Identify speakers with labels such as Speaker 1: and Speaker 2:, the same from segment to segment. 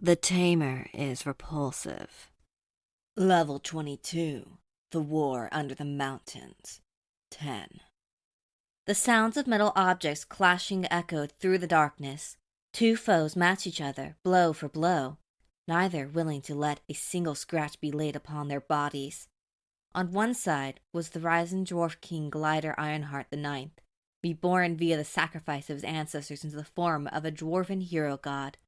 Speaker 1: The Tamer is repulsive. Level 22. The War Under the Mountains. 10. The sounds of metal objects clashing echoed through the darkness. Two foes matched each other, blow for blow, neither willing to let a single scratch be laid upon their bodies. On one side was the rising dwarf king Glider Ironheart the Ninth, reborn via the sacrifice of his ancestors into the form of a dwarven hero god.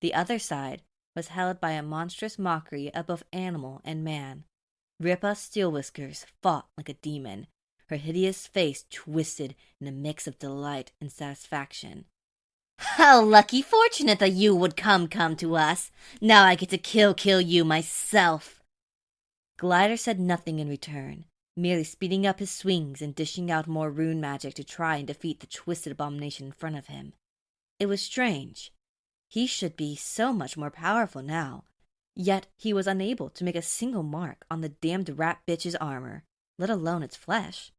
Speaker 1: The other side was held by a monstrous mockery of both animal and man. Ripa Steelwhiskers fought like a demon, her hideous face twisted in a mix of delight and satisfaction.
Speaker 2: How lucky fortunate that you would come to us. Now I get to kill you myself.
Speaker 1: Glider said nothing in return, merely speeding up his swings and dishing out more rune magic to try and defeat the twisted abomination in front of him. It was strange. He should be so much more powerful now, yet he was unable to make a single mark on the damned rat bitch's armor, let alone its flesh.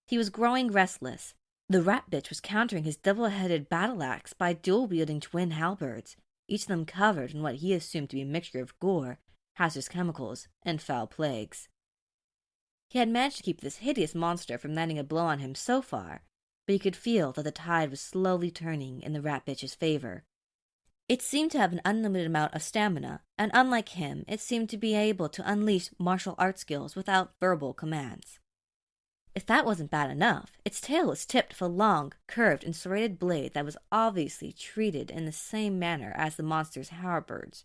Speaker 1: He was growing restless. The rat bitch was countering his double-headed battle axe by dual-wielding twin halberds, each of them covered in what he assumed to be a mixture of gore, hazardous chemicals, and foul plagues. He had managed to keep this hideous monster from landing a blow on him so far, but he could feel that the tide was slowly turning in the rat bitch's favor. It seemed to have an unlimited amount of stamina, and unlike him, it seemed to be able to unleash martial art skills without verbal commands. If that wasn't bad enough, its tail was tipped with a long, curved, and serrated blade that was obviously treated in the same manner as the monster's halberds.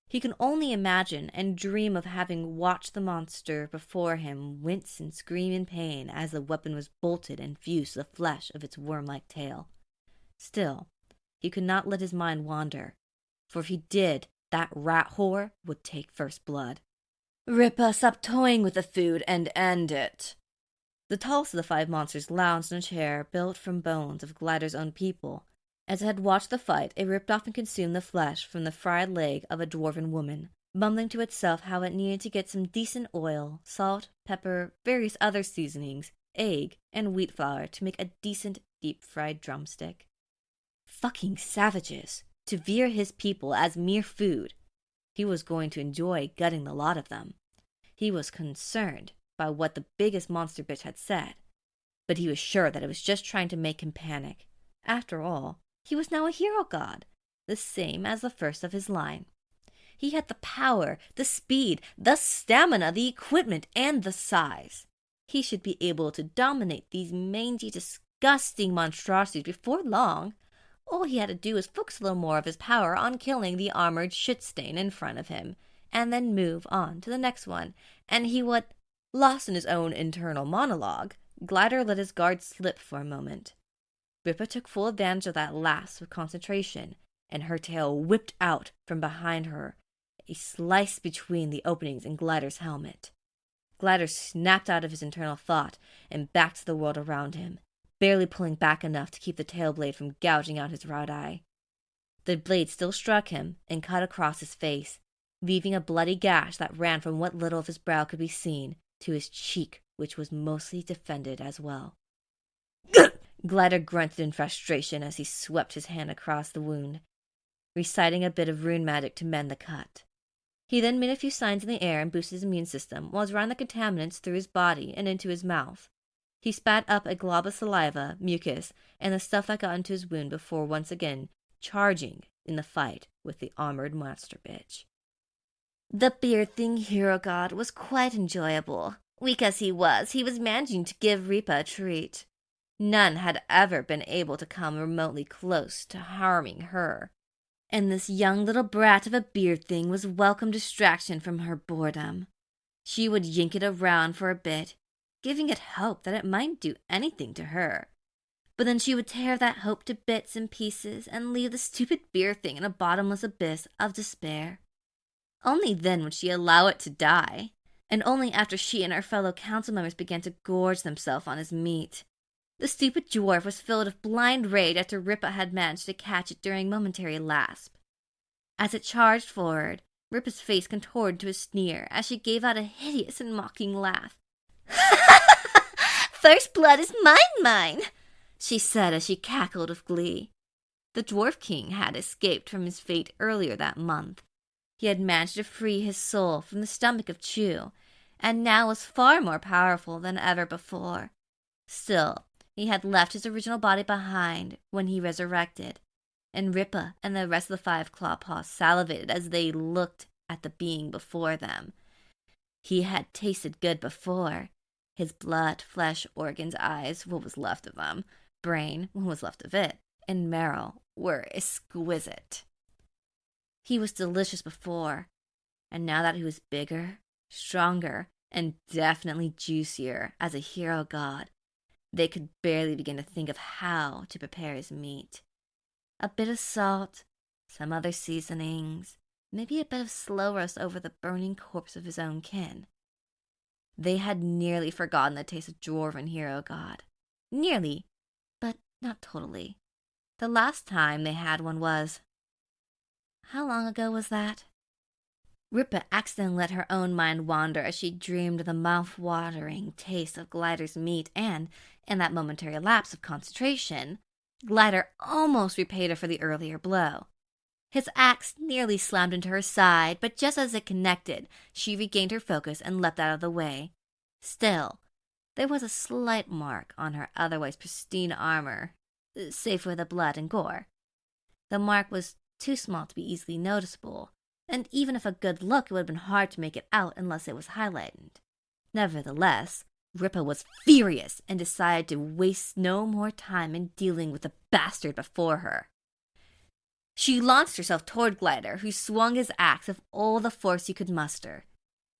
Speaker 1: He could only imagine and dream of having watched the monster before him wince and scream in pain as the weapon was bolted and fused to the flesh of its worm-like tail. Still, he could not let his mind wander, for if he did, that rat whore would take first blood. Ripa, stop toying with the food and end it. The tallest of the five monsters lounged in a chair built from bones of Glider's own people. As it had watched the fight, it ripped off and consumed the flesh from the fried leg of a dwarven woman, mumbling to itself how it needed to get some decent oil, salt, pepper, various other seasonings, egg, and wheat flour to make a decent deep-fried drumstick. Fucking savages, to veer his people as mere food. He was going to enjoy gutting the lot of them. He was concerned by what the biggest monster bitch had said, but he was sure that it was just trying to make him panic. After all, he was now a hero god, the same as the first of his line. He had the power, the speed, the stamina, the equipment, and the size. He should be able to dominate these mangy, disgusting monstrosities before long. All he had to do was focus a little more of his power on killing the armored shit stain in front of him, and then move on to the next one, and he would... Lost in his own internal monologue, Glider let his guard slip for a moment. Ripa took full advantage of that lapse with concentration, and her tail whipped out from behind her, a slice between the openings in Glider's helmet. Glider snapped out of his internal thought and back to the world around him, barely pulling back enough to keep the tail blade from gouging out his right eye. The blade still struck him and cut across his face, leaving a bloody gash that ran from what little of his brow could be seen to his cheek, which was mostly defended as well. Glider grunted in frustration as he swept his hand across the wound, reciting a bit of rune magic to mend the cut. He then made a few signs in the air and boosted his immune system, while he ran the contaminants through his body and into his mouth. He spat up a glob of saliva, mucus, and the stuff that got into his wound before once again charging in the fight with the armored monster bitch.
Speaker 2: The beard thing hero god was quite enjoyable. Weak as he was managing to give Ripa a treat. None had ever been able to come remotely close to harming her, and this young little brat of a beard thing was welcome distraction from her boredom. She would yank it around for a bit, giving it hope that it might do anything to her. But then she would tear that hope to bits and pieces and leave the stupid beard thing in a bottomless abyss of despair. Only then would she allow it to die, and only after she and her fellow council members began to gorge themselves on his meat. The stupid dwarf was filled with blind rage after Ripa had managed to catch it during momentary lapse. As it charged forward, Ripa's face contorted to a sneer as she gave out a hideous and mocking laugh.
Speaker 1: "First blood is mine, she said as she cackled with glee.
Speaker 2: The Dwarf King had escaped from his fate earlier that month. He had managed to free his soul from the stomach of Chu, and now was far more powerful than ever before. Still, he had left his original body behind when he resurrected, and Ripa and the rest of the 5 Clawpaws salivated as they looked at the being before them. He had tasted good before. His blood, flesh, organs, eyes, what was left of them, brain, what was left of it, and marrow were exquisite. He was delicious before, and now that he was bigger, stronger, and definitely juicier as a hero god, they could barely begin to think of how to prepare his meat. A bit of salt, some other seasonings, maybe a bit of slow roast over the burning corpse of his own kin. They had nearly forgotten the taste of dwarven hero god. Nearly, but not totally. The last time they had one was... How long ago was that? Ripa accidentally let her own mind wander as she dreamed of the mouth-watering taste of Glider's meat, and, in that momentary lapse of concentration, Glider almost repaid her for the earlier blow. His axe nearly slammed into her side, but just as it connected, she regained her focus and leapt out of the way. Still, there was a slight mark on her otherwise pristine armor, save for the blood and gore. The mark was too small to be easily noticeable, and even if a good look, it would have been hard to make it out unless it was highlighted. Nevertheless, Ripa was furious and decided to waste no more time in dealing with the bastard before her. She launched herself toward Glider, who swung his axe with all the force he could muster.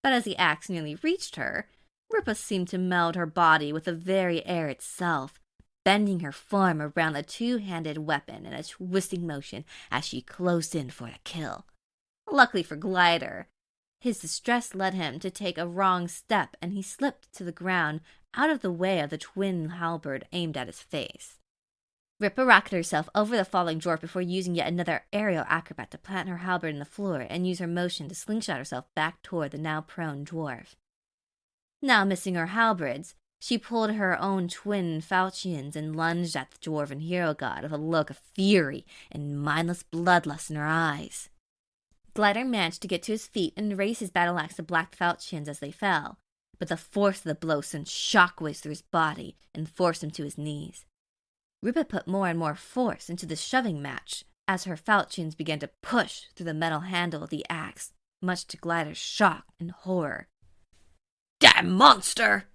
Speaker 2: But as the axe nearly reached her, Ripa seemed to meld her body with the very air itself, bending her form around the two-handed weapon in a twisting motion as she closed in for a kill. Luckily for Glider, his distress led him to take a wrong step, and he slipped to the ground out of the way of the twin halberd aimed at his face. Ripa rocketed herself over the falling dwarf before using yet another aerial acrobat to plant her halberd in the floor and use her motion to slingshot herself back toward the now prone dwarf. Now missing her halberds, she pulled her own twin falchions and lunged at the dwarven hero god with a look of fury and mindless bloodlust in her eyes. Glider managed to get to his feet and raise his battle axe to black falchions as they fell, but the force of the blow sent shockwaves through his body and forced him to his knees. Ripa put more and more force into the shoving match as her falchions began to push through the metal handle of the axe, much to Glider's shock and horror. "Damn monster!"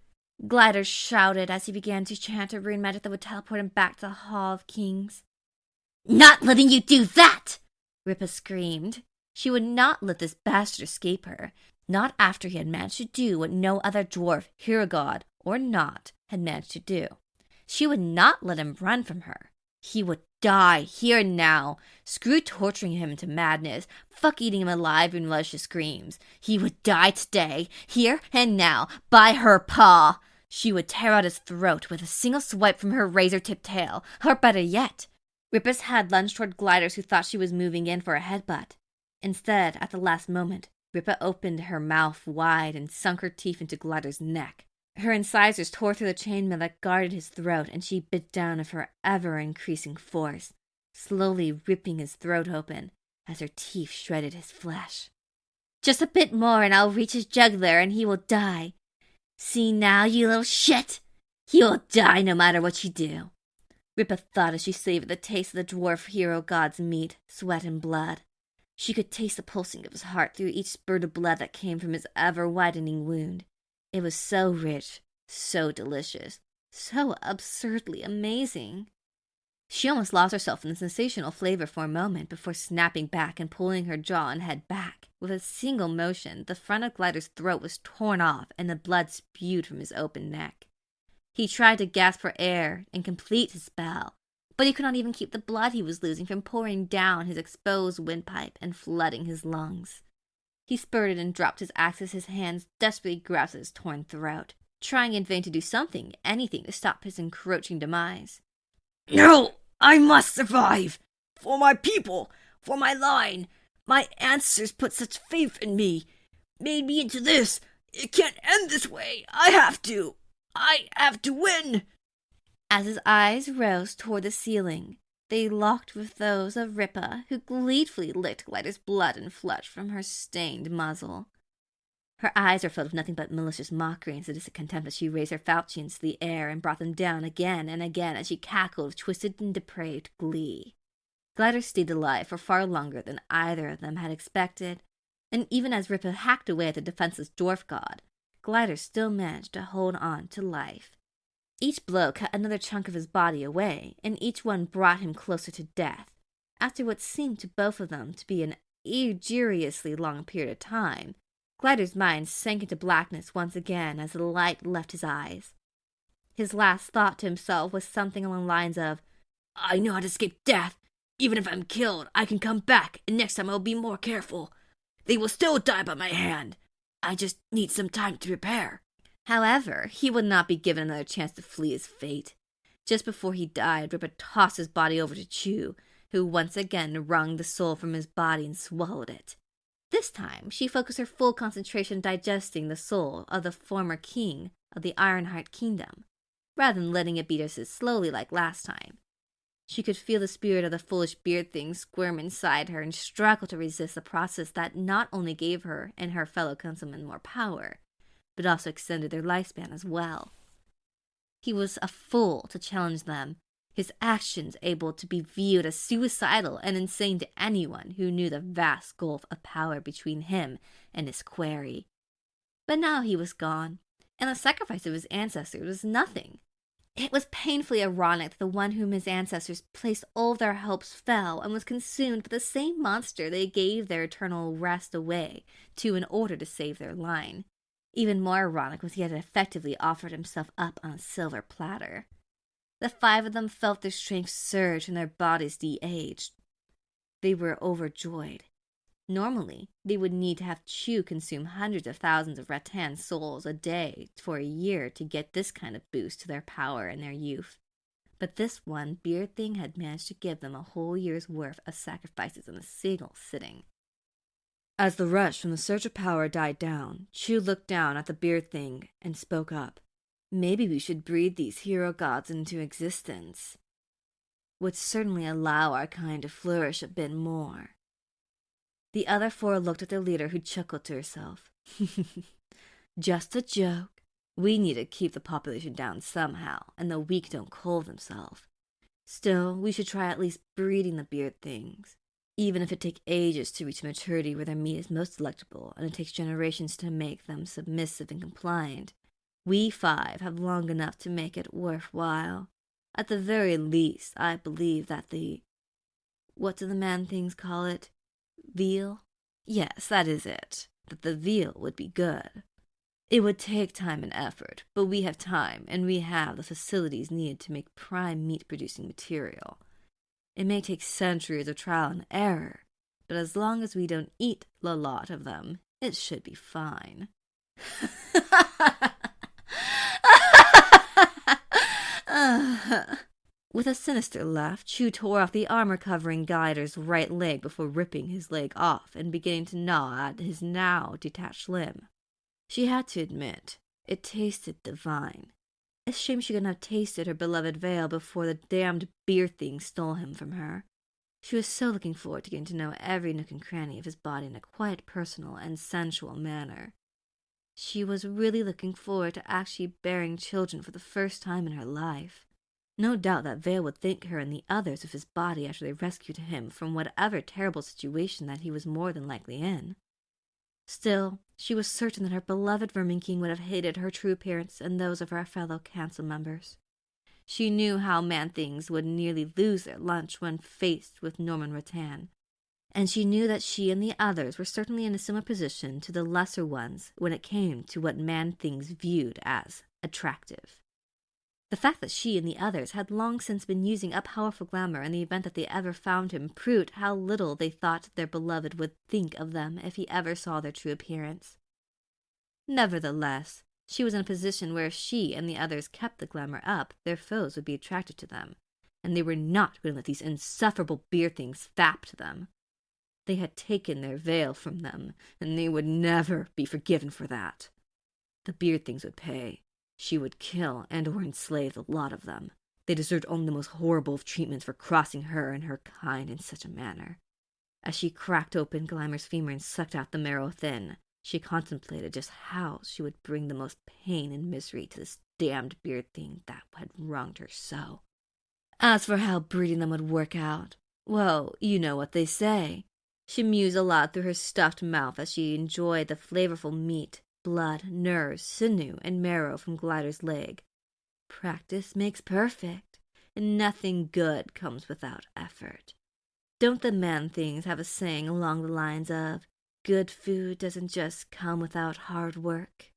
Speaker 2: Glider shouted as he began to chant a rune magic that would teleport him back to the Hall of Kings. "Not letting you do that!" Ripa screamed. She would not let this bastard escape her, not after he had managed to do what no other dwarf, hero god or not, had managed to do. She would not let him run from her. He would die here and now. Screw torturing him into madness. Fuck eating him alive in malicious screams. He would die today, here and now, by her paw. She would tear out his throat with a single swipe from her razor-tipped tail. Or better yet, Ripa's head lunged toward Gliders who thought she was moving in for a headbutt. Instead, at the last moment, Ripa opened her mouth wide and sunk her teeth into Glider's neck. Her incisors tore through the chainmail that guarded his throat, and she bit down with her ever-increasing force, slowly ripping his throat open as her teeth shredded his flesh. "Just a bit more and I'll reach his jugular and he will die. See now, you little shit! He will die no matter what you do." Ripa thought as she savored the taste of the dwarf hero god's meat, sweat, and blood. She could taste the pulsing of his heart through each spurt of blood that came from his ever-widening wound. It was so rich, so delicious, so absurdly amazing. She almost lost herself in the sensational flavor for a moment before snapping back and pulling her jaw and head back. With a single motion, the front of Glider's throat was torn off and the blood spewed from his open neck. He tried to gasp for air and complete his spell, but he could not even keep the blood he was losing from pouring down his exposed windpipe and flooding his lungs. He spurted and dropped his axe as his hands desperately grasped at his torn throat, trying in vain to do something, anything, to stop his encroaching demise.
Speaker 3: "No! I must survive! For my people! For my line! My ancestors put such faith in me! Made me into this! It can't end this way! I have to win!"
Speaker 2: As his eyes rose toward the ceiling, They locked with those of Ripa, who gleefully licked Glider's blood and flesh from her stained muzzle. Her eyes were filled with nothing but malicious mockery and sadistic contempt as she raised her falchions to the air and brought them down again and again as she cackled with twisted and depraved glee. Glider stayed alive for far longer than either of them had expected, and even as Ripa hacked away at the defenseless dwarf god, Glider still managed to hold on to life. Each blow cut another chunk of his body away, and each one brought him closer to death. After what seemed to both of them to be an egregiously long period of time, Glider's mind sank into blackness once again as the light left his eyes. His last thought to himself was something along the lines of,
Speaker 3: I know how to escape death. Even if I'm killed, I can come back, and next time I'll be more careful. They will still die by my hand. I just need some time to prepare.
Speaker 2: However, he would not be given another chance to flee his fate. Just before he died, Ripa tossed his body over to Chu, who once again wrung the soul from his body and swallowed it. This time, she focused her full concentration digesting the soul of the former king of the Ironheart Kingdom, rather than letting it beat her so slowly like last time. She could feel the spirit of the foolish beard thing squirm inside her and struggle to resist the process that not only gave her and her fellow councilmen more power, but also extended their lifespan as well. He was a fool to challenge them, his actions able to be viewed as suicidal and insane to anyone who knew the vast gulf of power between him and his quarry. But now he was gone, and the sacrifice of his ancestors was nothing. It was painfully ironic that the one whom his ancestors placed all their hopes fell and was consumed by the same monster they gave their eternal rest away to in order to save their line. Even more ironic was he had effectively offered himself up on a silver platter. The five of them felt their strength surge and their bodies de-aged. They were overjoyed. Normally, they would need to have Chu consume hundreds of thousands of rattan souls a day for a year to get this kind of boost to their power and their youth. But this one beard thing had managed to give them a whole year's worth of sacrifices in a single sitting.
Speaker 1: As the rush from the search of power died down, Chu looked down at the beard thing and spoke up. Maybe we should breed these hero gods into existence. Would certainly allow our kind to flourish a bit more. The other four looked at their leader, who chuckled to herself. Just a joke. We need to keep the population down somehow, and the weak don't clothe themselves. Still, we should try at least breeding the beard things. Even if it takes ages to reach maturity where their meat is most delectable, and it takes generations to make them submissive and compliant, we five have long enough to make it worthwhile. At the very least, I believe that what do the man-things call it? Veal? Yes, that is it. That the veal would be good. It would take time and effort, but we have time, and we have the facilities needed to make prime meat-producing material. It may take centuries of trial and error, but as long as we don't eat a lot of them, it should be fine. With a sinister laugh, Chu tore off the armor-covering Glider's right leg before ripping his leg off and beginning to gnaw at his now detached limb. She had to admit, it tasted divine. A shame she couldn't have tasted her beloved veil before the damned beard thing stole him from her. She was so looking forward to getting to know every nook and cranny of his body in a quiet, personal, and sensual manner. She was really looking forward to actually bearing children for the first time in her life. No doubt that veil would thank her and the others of his body after they rescued him from whatever terrible situation that he was more than likely in. Still, she was certain that her beloved Vermin King would have hated her true appearance and those of her fellow council members. She knew how man-things would nearly lose their lunch when faced with Norman Rattan, and she knew that she and the others were certainly in a similar position to the lesser ones when it came to what man-things viewed as attractive. The fact that she and the others had long since been using up powerful glamour in the event that they ever found him proved how little they thought their beloved would think of them if he ever saw their true appearance. Nevertheless, she was in a position where if she and the others kept the glamour up, their foes would be attracted to them, and they were not going to let these insufferable beard things fap to them. They had taken their veil from them, and they would never be forgiven for that. The beard things would pay. She would kill and or enslave a lot of them. They deserved only the most horrible of treatments for crossing her and her kind in such a manner. As she cracked open Glimmer's femur and sucked out the marrow thin, she contemplated just how she would bring the most pain and misery to this damned beard thing that had wronged her so. As for how breeding them would work out, well, you know what they say. She mused aloud through her stuffed mouth as she enjoyed the flavorful meat, blood, nerves, sinew, and marrow from Glider's leg. Practice makes perfect, and nothing good comes without effort. Don't the Man-Things have a saying along the lines of, good food doesn't just come without hard work?